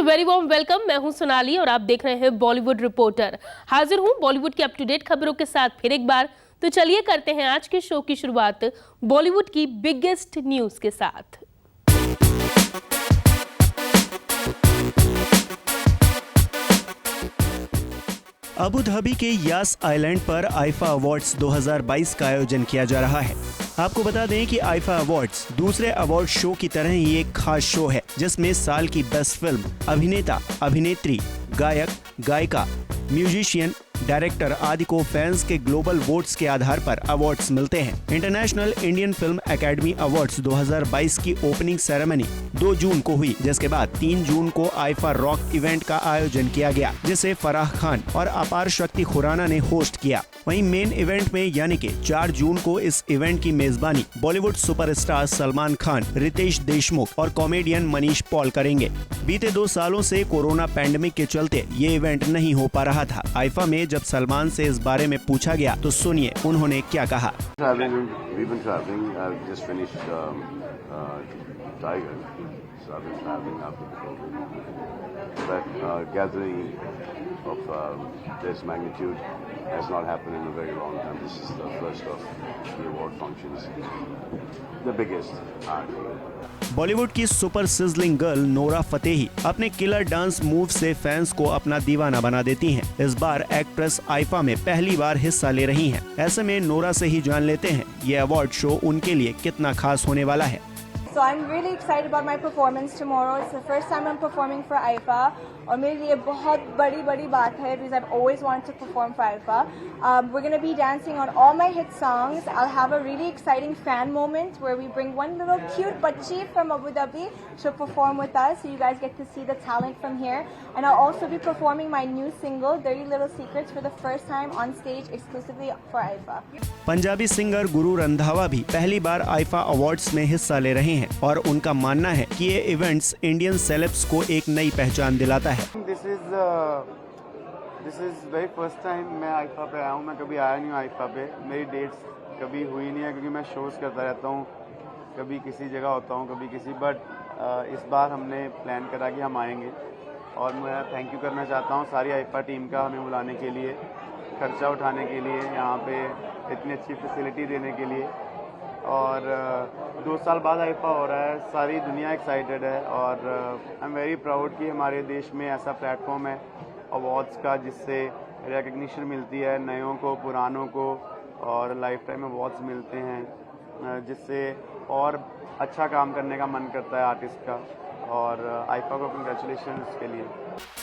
Very warm welcome. मैं हूं सोनाली और आप देख रहे हैं बॉलीवुड रिपोर्टर। हाजिर हूं बॉलीवुड की अप टू डेट खबरों के साथ फिर एक बार। तो चलिए करते हैं आज के शो की शुरुआत बॉलीवुड की बिगेस्ट न्यूज के साथ। अबू धाबी के यास आइलैंड पर आईफा अवार्ड्स 2022 का आयोजन किया जा रहा है। आपको बता दें कि आईफा अवार्ड्स दूसरे अवार्ड शो की तरह ही एक खास शो है, जिसमें साल की बेस्ट फिल्म, अभिनेता, अभिनेत्री, गायक, गायिका, म्यूजिशियन, डायरेक्टर आदि को फैंस के ग्लोबल वोट्स के आधार पर अवार्ड्स मिलते हैं। International Indian film academy awards 2022 की ओपनिंग सेरेमनी 2 जून को हुई, जिसके बाद 3 जून को आईफा रॉक इवेंट का आयोजन किया गया, जिसे फराह खान और अपार शक्ति खुराना ने होस्ट किया। वहीं मेन इवेंट में यानी कि 4 जून को इस इवेंट की मेजबानी बॉलीवुड सुपरस्टार सलमान खान, रितेश देशमुख और कॉमेडियन मनीष पॉल करेंगे। बीते 2 सालों से कोरोना पैंडेमिक के चलते ये इवेंट नहीं हो पा रहा था। आईफा में जब सलमान से इस बारे में पूछा गया तो सुनिए उन्होंने क्या कहा। This magnitude has not happened in a very long time. This is the first of the award functions, the biggest. Bollywood की super sizzling girl Nora Fatehi अपने किलर डांस मूव से फैंस को अपना दीवाना बना देती हैं। इस बार एक्ट्रेस आईफा में पहली बार हिस्सा ले रही हैं। ऐसे में नोरा से ही जान लेते हैं ये अवार्ड शो उनके लिए कितना खास होने वाला है। So I'm really excited about my performance tomorrow. It's the first time I'm performing for IFA और मेरे लिए बहुत बड़ी बात है because I've always wanted to perform for IFA. We're going to be dancing on all my hit songs. I'll have a really exciting fan moment where we bring one little cute bachchi from Abu Dhabi to perform with us, so you guys get to see the talent from here. And I'll also be performing my new single, Dirty Little Secrets, for the first time on stage exclusively for IFA. Punjabi singer Guru Randhawa भी पहली बार IIFA awards में हिस्सा ले रहे हैं और उनका मानना है कि ये इवेंट्स इंडियन सेलेब्स को एक नई पहचान दिलाता है। This is very first time मैं आईफा पे आया हूँ। मैं कभी आया नहीं हूँ आईफा पे। मेरी डेट्स कभी हुई नहीं है क्योंकि मैं शोज करता रहता हूँ, कभी किसी जगह होता हूँ, कभी किसी। बट इस बार हमने प्लान करा कि हम आएंगे और मैं थैंक यू करना चाहता हूँ सारी आईफा टीम का, हमें बुलाने के लिए, खर्चा उठाने के लिए, यहाँ पे इतनी अच्छी फैसिलिटी देने के लिए। और 2 साल बाद आईफा हो रहा है, सारी दुनिया एक्साइटेड है और आई एम वेरी प्राउड कि हमारे देश में ऐसा प्लेटफॉर्म है अवार्ड्स का जिससे रिकग्निशन मिलती है नयों को, पुरानों को, और लाइफ टाइम अवार्ड्स मिलते हैं जिससे और अच्छा काम करने का मन करता है आर्टिस्ट का। और आईफा को कंग्रेचुलेशन इसके लिए।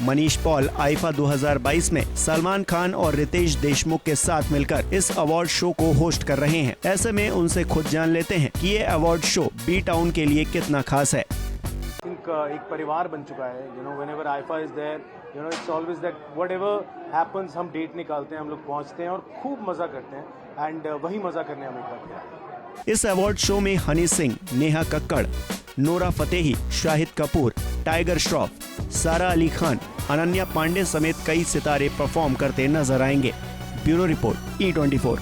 मनीष पॉल आईफा 2022 में सलमान खान और रितेश देशमुख के साथ मिलकर इस अवार्ड शो को होस्ट कर रहे हैं। ऐसे में उनसे खुद जान लेते हैं कि ये अवार्ड शो बी टाउन के लिए कितना खास है। एक परिवार बन चुका है। whenever IIFA is there, it's always that whatever happens, हम डेट निकालते हैं, हम लोग पहुंचते हैं और खूब मजा करते हैं एंड वही मजा करने हमें करते हैं। इस अवार्ड शो में Honey Singh, Neha Kakkar, Nora Fatehi, Shahid Kapoor, tiger Shroff, सारा अली खान, अनन्या पांडे समेत कई सितारे परफॉर्म करते नजर आएंगे। Bureau report E24।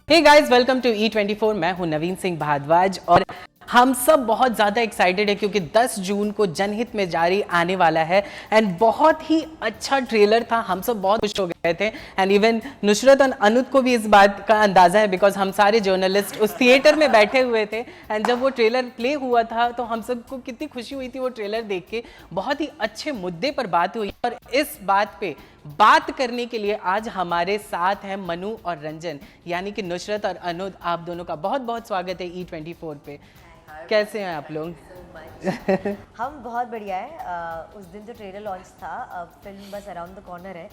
Hey guys, welcome to E24। मैं हूं नवीन सिंह भारद्वाज और हम सब बहुत ज़्यादा एक्साइटेड है क्योंकि 10 जून को जनहित में जारी आने वाला है एंड बहुत ही अच्छा ट्रेलर था। हम सब बहुत खुश हो गए थे एंड इवन नुसरत और अनुज को भी इस बात का अंदाज़ा है बिकॉज हम सारे जर्नलिस्ट उस थिएटर में बैठे हुए थे एंड जब वो ट्रेलर प्ले हुआ था तो हम सबको कितनी खुशी हुई थी वो ट्रेलर देख के। बहुत ही अच्छे मुद्दे पर बात हुई और इस बात पे बात करने के लिए आज हमारे साथ हैं मनु और रंजन, यानी कि नुसरत और अनुज। आप दोनों का बहुत बहुत स्वागत है E24 पे। कैसे हैं आप लोग? हम बहुत बढ़िया है। उस दिन जो ट्रेलर लॉन्च था, अब फिल्म बस अराउंड द कॉर्नर है।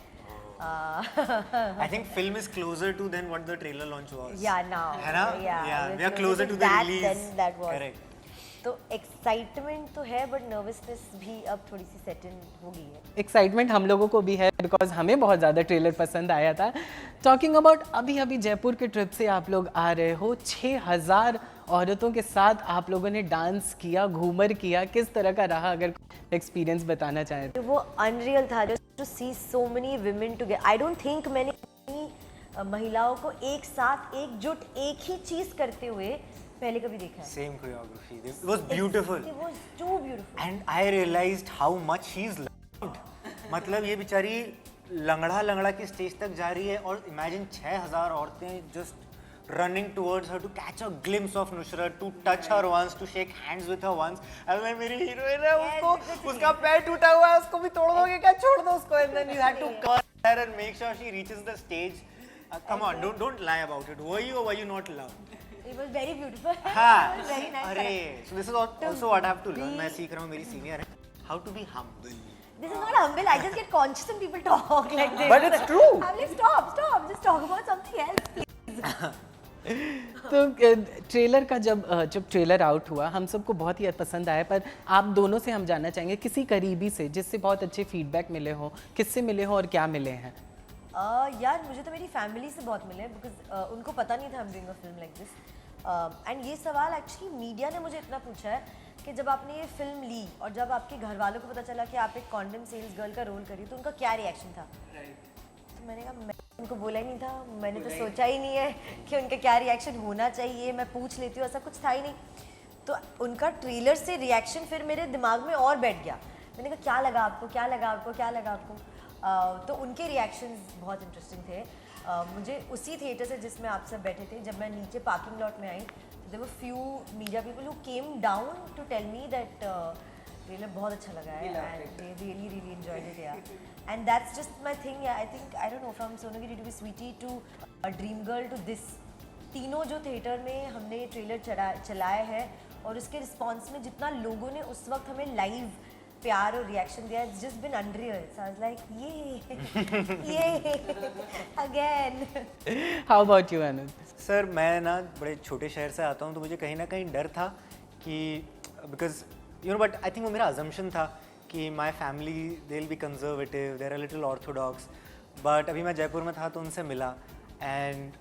I think film is closer to than what the trailer launch was. Yeah, now. है ना? Yeah, we are closer to the release. Than that was. Correct. तो excitement तो है but nervousness भी अब थोड़ी सी set इन हो गई है। एक्साइटमेंट हम लोगों को भी है बिकॉज हमें बहुत ज़्यादा ट्रेलर पसंद आया था। टॉकिंग अबाउट अभी जयपुर के ट्रिप से आप लोग आ रहे हो, 6000 औरतों के साथ आप लोगों ने डांस किया, घूमर किया, किस तरह का रहा अगर एक्सपीरियंस बताना चाहें तो? वो अनरियल था to see so many women together. I don't think मैंने महिलाओं को एक साथ एकजुट एक ही चीज़ करते हुए पहले कभी देखा है. Same choreography. It was beautiful. It was too beautiful. And I realized how much she's loud. मतलब ये बेचारी लंगड़ा की स्टेज तक जा रही है और imagine 6000 औरतें just running towards her to catch a glimpse of Nusrat, to touch her once, to shake hands with her once. अब मैं मेरी हीरोइन है, उसको उसका पैर टूटा हुआ है, उसको भी तोड़ दोगे क्या? छोड़ दो उसको. And then you had to cover her and make sure she reaches the stage. Come on, don't lie about it. Were you or were you not loud? It was very beautiful. हाँ. It was very nice. अरे, so this is also what I have to learn. मैं सीख रहा हूँ, मेरी senior है. How to be humble. This is not humble. I just get conscious when people talk like this. But it's true. I'm like, stop. Just talk about something else, please. तो trailer का जब trailer out हुआ हम सबको बहुत ही पसंद आया, पर आप दोनों से हम जानना चाहेंगे किसी करीबी से जिससे बहुत अच्छे फीडबैक मिले हो, किससे मिले हो और क्या मिले हैं? यार मुझे तो मेरी फैमिली से बहुत मिले बिकॉज उनको पता नहीं था I'm doing a film like this. And ये सवाल एक्चुअली मीडिया ने मुझे इतना पूछा है कि जब आपने ये फिल्म ली और जब आपके घर वालों को पता चला कि आप एक कॉन्डम सेल्स गर्ल का रोल करी तो उनका क्या रिएक्शन था. तो मैंने कहा मैं उनको बोला ही नहीं था, मैंने तो सोचा ही नहीं है कि उनका क्या रिएक्शन होना चाहिए, मैं पूछ लेती हूँ, ऐसा कुछ था ही नहीं. तो उनका ट्रेलर से रिएक्शन फिर मेरे दिमाग में और बैठ गया. मैंने कहा क्या लगा आपको, क्या लगा आपको, क्या लगा आपको. तो उनके रिएक्शंस बहुत इंटरेस्टिंग थे. मुझे उसी थिएटर से जिसमें आप सब बैठे थे, जब मैं नीचे पार्किंग लॉट में आई, there were few media people who came down to tell me that trailer बहुत अच्छा लगा है and they really enjoyed it. Yeah and that's just my thing. I think I don't know from सोनूगिरी to be Sweety to Dream Girl to this, तीनों जो theatre में हमने trailer चलाए हैं और उसके रिस्पॉन्स में जितना लोगों ने उस वक्त हमें लाइव प्यार और रिएक्शन दिया, it's just been unreal. So I was like yay again. How about you Anuj? Sir मैं ना बड़े छोटे शहर से आता हूँ तो मुझे कहीं ना कहीं डर था कि because you know but I think वो मेरा अजम्पशन था कि my family they will be conservative, they are a little orthodox. But अभी मैं जयपुर में था तो उनसे मिला एंड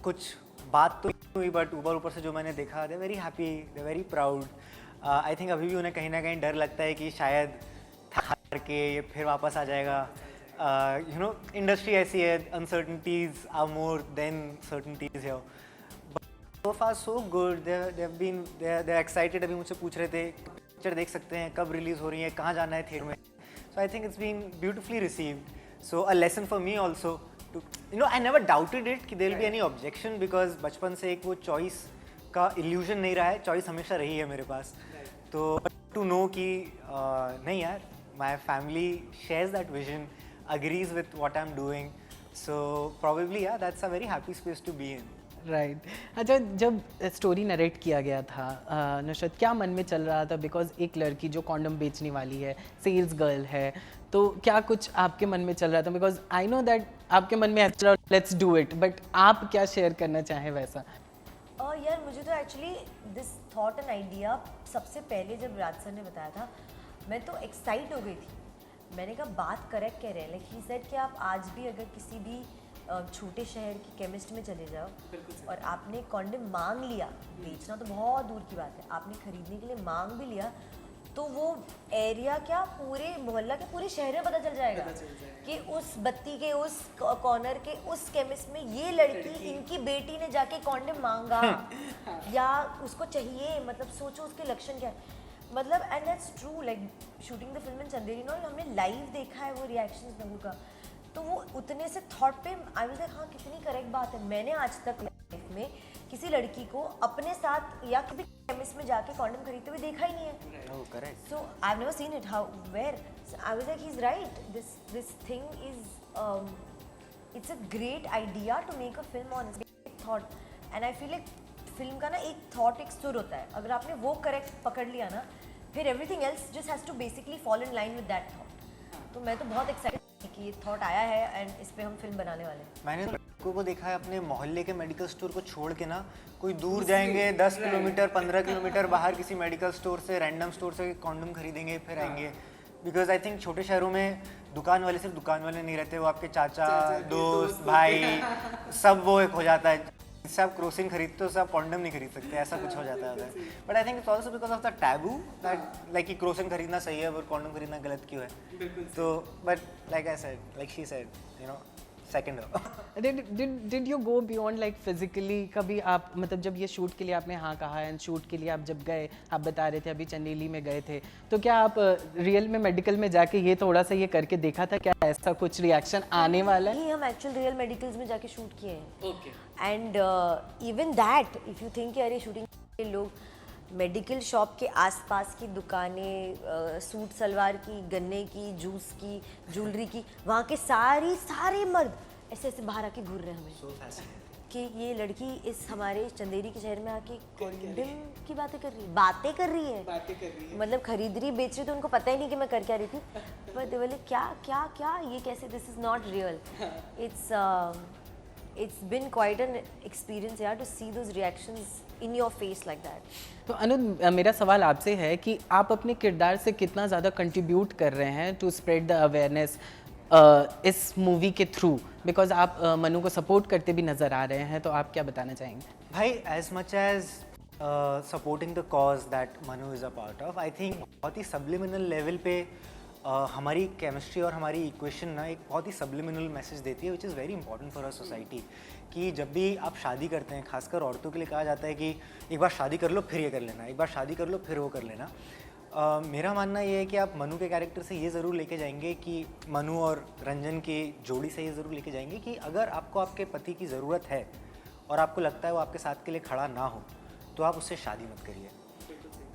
कुछ बात तो हुई बट ऊपर से जो मैंने देखा they very happy, they very proud. I think अभी भी उन्हें कहीं ना कहीं डर लगता है कि शायद हार के ये फिर वापस आ जाएगा. यू नो इंडस्ट्री ऐसी है, uncertainties are more than certainties है. So far so good, they are excited. अभी मुझसे पूछ रहे थे पिक्चर देख सकते हैं, कब रिलीज हो रही है, कहाँ जाना है थिएटर में. So I think it's been beautifully received. So a lesson for me also to you know I never doubted it कि there will be any objection because बचपन से एक वो चॉइस का इल्यूजन नहीं रहा है, चॉइस हमेशा रही है मेरे पास. तो टू नो कि नहीं यार, my family shares that vision, agrees with what I am doing. So probably yeah that's a very happy space to be in. Right. अच्छा, जब स्टोरी नरेट किया गया था नुसरत, क्या मन में चल रहा था? बिकॉज एक लड़की जो कॉन्डम बेचने वाली है, सेल्स गर्ल है, तो क्या कुछ आपके मन में चल रहा था? बिकॉज आई नो दैट आपके मन में चलो लेट्स डू इट, बट आप क्या शेयर करना चाहें वैसा? यार मुझे तो actually this thought and idea सबसे पहले जब राज सर ने बताया था मैं तो एक्साइट हो गई थी. मैंने कहा बात करेक्ट कह रहे हैं. लाइक ही सेड कि आप आज भी अगर किसी भी छोटे शहर की केमिस्ट में चले जाओ और आपने कॉन्डम मांग लिया, बेचना तो बहुत दूर की बात है, आपने खरीदने के लिए मांग भी लिया, तो वो एरिया क्या पूरे मोहल्ला के पूरे शहर में पता चल जाएगा कि उस बत्ती के उस कॉर्नर के उस केमिस्ट में ये लड़की इनकी बेटी ने जाके कॉन्डम मांगा या उसको चाहिए. मतलब सोचो उसके लक्षण क्या है. मतलब and that's true. Like shooting the film in Chanderi knoll हमने लाइव देखा है वो रिएक्शंस लोगों का, तो वो उतने से थॉट पे आई वाज लाइक हाँ कितनी करेक्ट बात है. मैंने आज तक लाइफ में किसी लड़की को अपने साथ या किसी केमिस्ट में जाके कॉन्डम खरीदते हुए देखा ही नहीं है. Oh, correct. So I've never seen it. How, where? So I was like, he's right. This thing is, it's a great idea to make a film on. It's a great thought. And I feel like film का ना एक thought एक सुर होता है, अगर आपने वो करेक्ट पकड़ लिया ना फिर everything else just has to basically follow in line with that thought. तो मैं तो बहुत एक्साइटेड कि ये थॉट आया है एंड इस पे हम फिल्म बनाने वाले हैं. मैंने लड़कों को देखा है अपने मोहल्ले के मेडिकल स्टोर को छोड़ के ना कोई दूर जाएंगे 10 किलोमीटर 15 किलोमीटर बाहर किसी मेडिकल स्टोर से, रैंडम स्टोर से कॉन्डम खरीदेंगे फिर आएंगे. बिकॉज आई थिंक छोटे शहरों में दुकान वाले सिर्फ दुकान वाले नहीं रहते, वो आपके चाचा दोस्त भाई सब वो एक हो जाता है. इससे आप क्रोसिन खरीदते हो उससे आप कॉन्डम नहीं खरीद सकते, ऐसा कुछ हो जाता है. But I think it's also because of the taboo that like कि क्रोसिन खरीदना सही है और कॉन्डम खरीदना गलत क्यों है. तो but like I said, like she said, you know second Did you go beyond like physically? कभी आप मतलब जब ये शूट के लिए आपने हाँ कहा एंड शूट के लिए आप जब गए, आप बता रहे थे अभी चंदेली में गए थे, तो क्या आप रियल में मेडिकल में जाके ये थोड़ा सा ये करके देखा था, क्या ऐसा कुछ रिएक्शन आने वाला है? नहीं, हम एक्चुअल रियल मेडिकल्स में जाके शूट किए हैं। And even that if you think अरे शूटिंग के लोग मेडिकल शॉप के आसपास की दुकानें, सूट सलवार की, गन्ने की, जूस की, ज्वेलरी की, वहाँ के सारे मर्द ऐसे ऐसे बाहर आके घूर रहे हैं हमें कि ये लड़की इस हमारे चंदेरी के शहर में आके कॉन्डम की बातें कर रही है। मतलब खरीद रही बेच रही, तो उनको पता ही नहीं कि मैं कर क्या रही थी। पर बोले क्या ये कैसे, this is not real. It's been quite an experience यार to see those reactions in your face like that. तो अनुज, मेरा सवाल आपसे है कि आप अपने किरदार से कितना ज़्यादा कंट्रीब्यूट कर रहे हैं टू स्प्रेड द अवेयरनेस इस मूवी के थ्रू, बिकॉज आप मनु को सपोर्ट करते भी नज़र आ रहे हैं, तो आप क्या बताना चाहेंगे? भाई as much as supporting the cause that Manu is a part of, I think बहुत ही सब्लिमिनल लेवल पे हमारी केमिस्ट्री और हमारी इक्वेशन ना एक बहुत ही सब्लिमिनल मैसेज देती है, which is very important for a society. कि जब भी आप शादी करते हैं, खासकर औरतों के लिए कहा जाता है कि एक बार शादी कर लो फिर ये कर लेना, एक बार शादी कर लो फिर वो कर लेना। मेरा मानना ये है कि आप मनु के कैरेक्टर से ये ज़रूर लेके जाएंगे कि मनु और रंजन की जोड़ी से ये ज़रूर लेके जाएंगे कि अगर आपको आपके पति की ज़रूरत है और आपको लगता है वो आपके साथ के लिए खड़ा ना हो, तो आप उससे शादी मत करिए।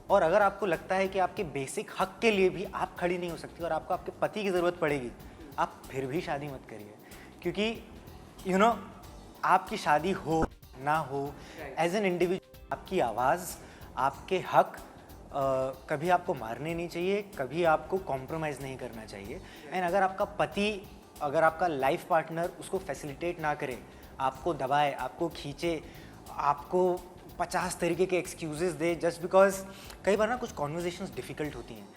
और अगर आपको लगता है कि आपके बेसिक हक के लिए भी आप खड़ी नहीं हो सकती और आपको आपके पति की ज़रूरत पड़ेगी, आप फिर भी शादी मत करिए। क्योंकि यू नो आपकी शादी हो ना हो, एज एन इंडिविजुअल आपकी आवाज़, आपके हक कभी आपको मारने नहीं चाहिए, कभी आपको कॉम्प्रोमाइज़ नहीं करना चाहिए। एंड अगर आपका पति, अगर आपका लाइफ पार्टनर उसको फैसिलिटेट ना करे, आपको दबाए, आपको खींचे, आपको 50 तरीके के एक्सक्यूजेस दे, जस्ट बिकॉज कई बार ना कुछ कॉन्वर्जेशंस डिफ़िकल्ट होती हैं,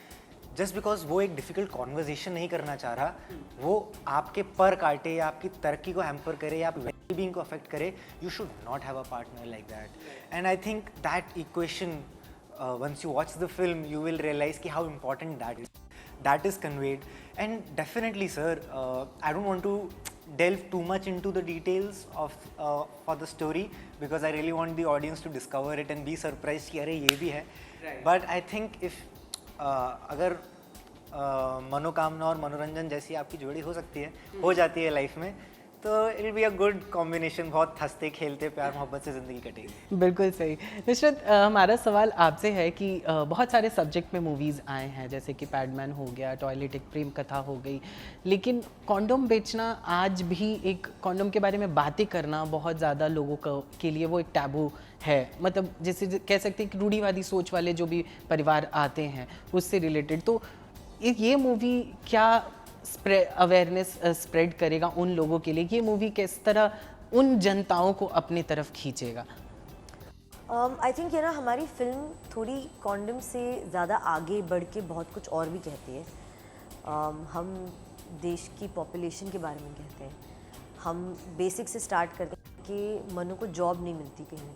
जस्ट बिकॉज वो एक डिफ़िकल्ट कॉन्वर्जेशन नहीं करना चाह रहा, वो आपके पर काटे या आपकी तरक्की को हैम्पर करे या आप वेल बीइंग को अफेक्ट करे, you should not have a partner like that. And I think that equation once you watch the film you will realize ki how important that is conveyed. And definitely sir, I don't want to delve too much into the details of for the story because I really want the audience to discover it and be surprised कि अरे ये भी है। But I think if अगर मनोकामना और मनोरंजन जैसी आपकी जोड़ी हो सकती है, हो जाती है लाइफ में, तो it will be a good combination. बहुत हंसते खेलते प्यार मोहब्बत से ज़िंदगी कटेगी। बिल्कुल सही। नुसरत, हमारा सवाल आपसे है कि बहुत सारे सब्जेक्ट में मूवीज़ आए हैं, जैसे कि पैडमैन हो गया, टॉयलेट एक प्रेम कथा हो गई, लेकिन कॉन्डोम बेचना आज भी, एक कॉन्डोम के बारे में बातें करना बहुत ज़्यादा लोगों के लिए वो एक टैबू है। मतलब जैसे कह सकते हैं कि रूढ़िवादी सोच वाले जो भी परिवार आते हैं उससे रिलेटेड, तो ये मूवी क्या अवेयरनेस स्प्रेड करेगा उन लोगों के लिए? ये मूवी किस तरह उन जनताओं को अपनी तरफ खींचेगा? आई थिंक ये ना हमारी फिल्म थोड़ी कॉन्डम से ज़्यादा आगे बढ़ के बहुत कुछ और भी कहती है। हम देश की पॉपुलेशन के बारे में कहते हैं, हम बेसिक से स्टार्ट करते हैं कि मनु को जॉब नहीं मिलती कहीं,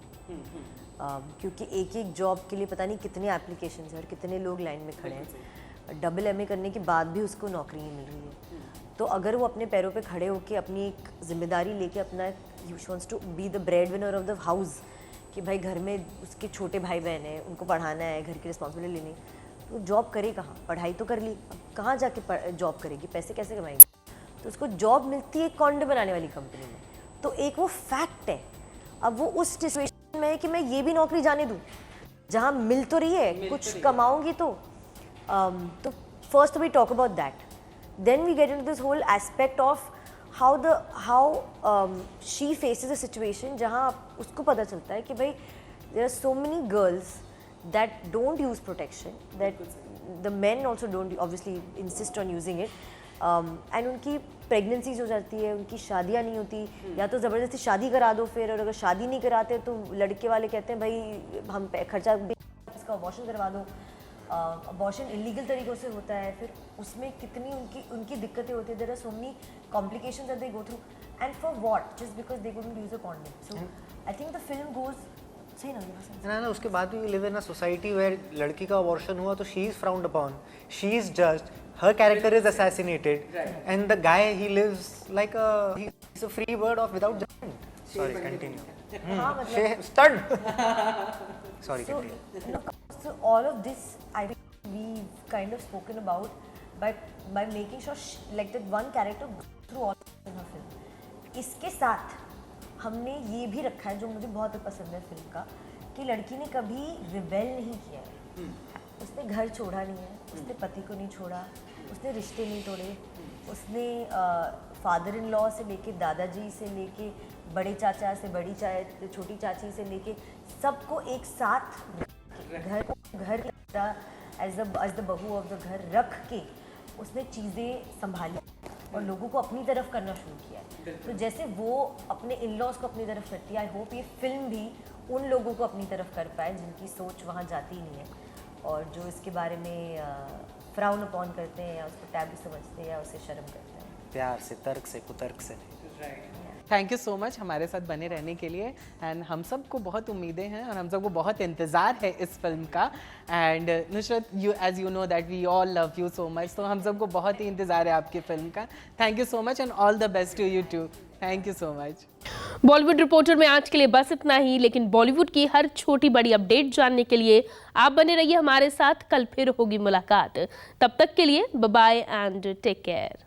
क्योंकि एक जॉब के लिए पता नहीं कितने एप्लीकेशंस हैं और कितने लोग लाइन में खड़े हैं। डबल MA करने के बाद भी उसको नौकरी नहीं मिल रही है। तो अगर वो अपने पैरों पे खड़े होकर अपनी एक जिम्मेदारी लेके अपना, he wants to be the breadwinner of the house, कि भाई घर में उसके छोटे भाई बहन हैं, उनको पढ़ाना है, घर की रिस्पॉन्सिबिलिटी लेनी, तो जॉब करे कहाँ? पढ़ाई तो कर ली, अब कहाँ जाके जॉब करेगी? पैसे कैसे कमाएगी? तो उसको जॉब मिलती है कॉन्डम बनाने वाली कंपनी में। तो एक वो फैक्ट है। अब वो उस सिचुएशन में है कि मैं ये भी नौकरी जाने दूँ जहाँ मिल तो रही है, कुछ कमाऊँगी तो first we talk about that, then we get into this whole aspect of how she faces a situation जहाँ उसको पता चलता है कि भाई there are so many girls that don't use protection, that the men also don't obviously insist on using it, and उनकी pregnancies हो जाती है, उनकी शादियाँ नहीं होती, या तो ज़बरदस्ती शादी करा दो फिर, और अगर शादी नहीं कराते तो लड़के वाले कहते हैं भाई हम खर्चा इसका अबॉर्शन करवा दो। अबॉर्शन इलीगल तरीक़ों से होता है, फिर उसमें कितनी उनकी दिक्कतें होती है। There are so many complications that they go through, and for what? Just because they couldn't use a condom. So I think the film goes सही ना उसके बाद भी live in a society where लड़की का अबॉर्शन हुआ तो she is frowned upon, she is judged, her character is assassinated, and the guy, he lives like he's a free bird of without judgment. Sorry, continue. हाँ मतलब Stunned. Sorry, So, continue. so all of this, I think we've kind of spoken about, but by making sure like that one character goes through all in her film. इसके साथ हमने ये भी रखा है जो मुझे बहुत पसंद है फिल्म का, कि लड़की ने कभी रिबेल नहीं किया है। उसने घर छोड़ा नहीं है, उसने पति को नहीं छोड़ा, उसने रिश्ते नहीं तोड़े, उसने फादर इन लॉ से लेके दादाजी से लेके बड़े चाचा से बड़ी छोटी चाची से लेके सबको एक साथ घर एज द बहू ऑफ द घर रख के उसने चीज़ें संभाली और लोगों को अपनी तरफ करना शुरू किया है। तो जैसे वो अपने इन लॉज को अपनी तरफ करती है, आई होप ये फिल्म भी उन लोगों को अपनी तरफ कर पाए जिनकी सोच वहाँ जाती नहीं है और जो इसके बारे में फ्राउन अपॉन करते हैं या उसको टैबू समझते हैं या उसे शर्म करते हैं। प्यार से, तर्क से, कुतर्क से। थैंक यू सो मच हमारे साथ बने रहने के लिए, एंड हम सबको बहुत उम्मीदें हैं और हम सबको बहुत इंतज़ार है इस फिल्म का। And Nusrat, you as you know that we all love you so much, तो हम सबको बहुत ही इंतज़ार है आपकी फिल्म का। Thank you so much and all the best to you too. Thank you so much. Bollywood reporter में आज के लिए बस इतना ही, लेकिन बॉलीवुड की हर छोटी बड़ी अपडेट जानने के लिए आप बने रहिए हमारे साथ। कल फिर होगी मुलाकात, तब तक के लिए bye bye and take care.